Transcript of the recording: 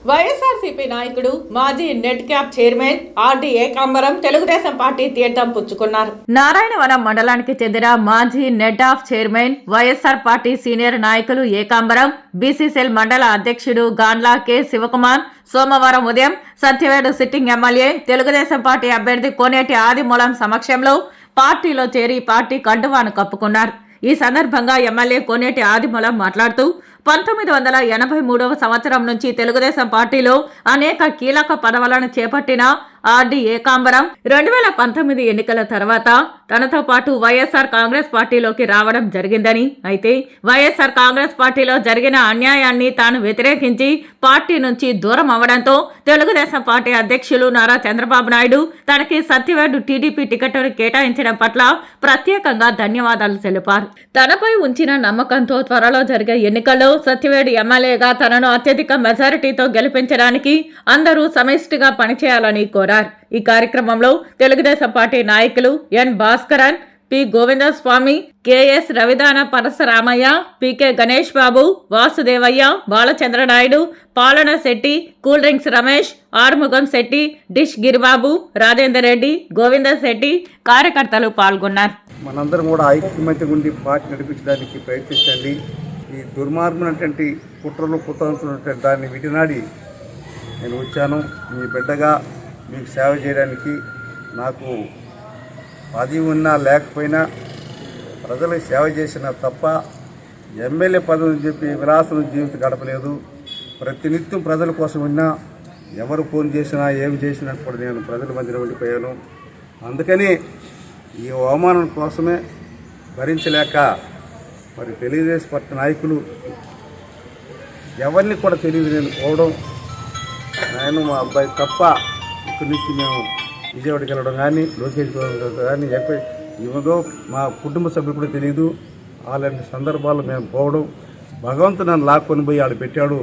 వైఎస్ఆర్సీపీ నాయకుడు మాజీ net cap chairman RD Ekambaram Telugu Desam party తీర్థం పుచ్చుకున్నారు. నారాయణవనం మండలానికి చెందిన మాజీ net of chairman YSR party senior నాయకులు ఏకాంబరం, బీసీసీఎల్ మండల అధ్యక్షుడు గాండ్లా కె శివకుమార్ సోమవారం ఉదయం Satyavedu sitting MLA Telugu Desam party అభ్యర్థి కోనేటి ఆదిమూలం సమక్షంలో పార్టీలో చేరి పార్టీ కండువాను కప్పుకున్నారు. ఈ సందర్భంగా ఎమ్మెల్యే కోనేటి ఆదిమూలం మాట్లాడుతూ 1983వ సంవత్సరం నుంచి తెలుగుదేశం పార్టీలో అనేక కీలక పదవులను చేపట్టిన ఆర్డి ఏకాంబరం 2019 ఎన్నికల తర్వాత తనతో పాటు వైఎస్ఆర్ కాంగ్రెస్ పార్టీలోకి రావడం జరిగిందని, అయితే వైఎస్ఆర్ కాంగ్రెస్ పార్టీలో జరిగిన అన్యాయాన్ని తాను వ్యతిరేకించి పార్టీ నుంచి దూరం అవడంతో తెలుగుదేశం పార్టీ అధ్యక్షులు నారా చంద్రబాబు నాయుడు తనకి సత్యవేడు టీడీపీ టికెట్ను కేటాయించడం పట్ల ప్రత్యేకంగా ధన్యవాదాలు తెలిపారు. తనపై ఉంచిన నమ్మకంతో త్వరలో జరిగే ఎన్నికల్లో సత్యవేడు ఎమ్మెల్యేగా తనను అత్యధిక మెజారిటీతో గెలిపించడానికి అందరూ సమిష్టిగా పనిచేయాలని కోరారు. ఈ కార్యక్రమంలో తెలుగుదేశం పార్టీ నాయకులు N Bhaskaran, P Govindaswamy, KS Ravidana Parasaramaiah, PK Ganesh Babu, Vasudevaiah, Balachandra Naidu, Palana Setty, cool drinks Ramesh, Arumugam Setty, dish Giribabu, Rajender Reddy, Govinda Setty కార్యకర్తలు పాల్గొన్నారు. మనందరం కూడా ఐక్యమత్యంగా ఉండి పార్టీ నడిపించడానికి ప్రయత్నించండి. ఈ దుర్మార్గమైనటువంటి కుట్రలు కుతంత్రులు దాన్ని విడినాడి నేను వచ్చాను. మీ బిడ్డగా మీకు సేవ చేయడానికి. నాకు పదవి ఉన్నా లేకపోయినా ప్రజలకు సేవ చేసిన తప్ప ఎమ్మెల్యే పదవిని చెప్పి విలాసం జీవితం గడపలేదు. ప్రతినిత్యం ప్రజల కోసం ఉన్నా, ఎవరు ఫోన్ చేసినా ఏం చేసినా కూడా నేను ప్రజల మధ్యలో ఉండిపోయాను. అందుకని ఈ అవమానం కోసమే భరించలేక మరి తెలుగుదేశం పార్టీ నాయకులు ఎవరిని కూడా తెలియదు నేను పోవడం, నేను మా అబ్బాయి తప్ప ఇక్కడి నుంచి మేము విజయవాడకి వెళ్ళడం కానీ లోకేష్ కానీ ఏదో మా కుటుంబ సభ్యులు కూడా తెలియదు. అలాంటి సందర్భాల్లో మేము పోవడం, భగవంతుడు నన్ను లాక్కొని పోయి ఆడ పెట్టాడు.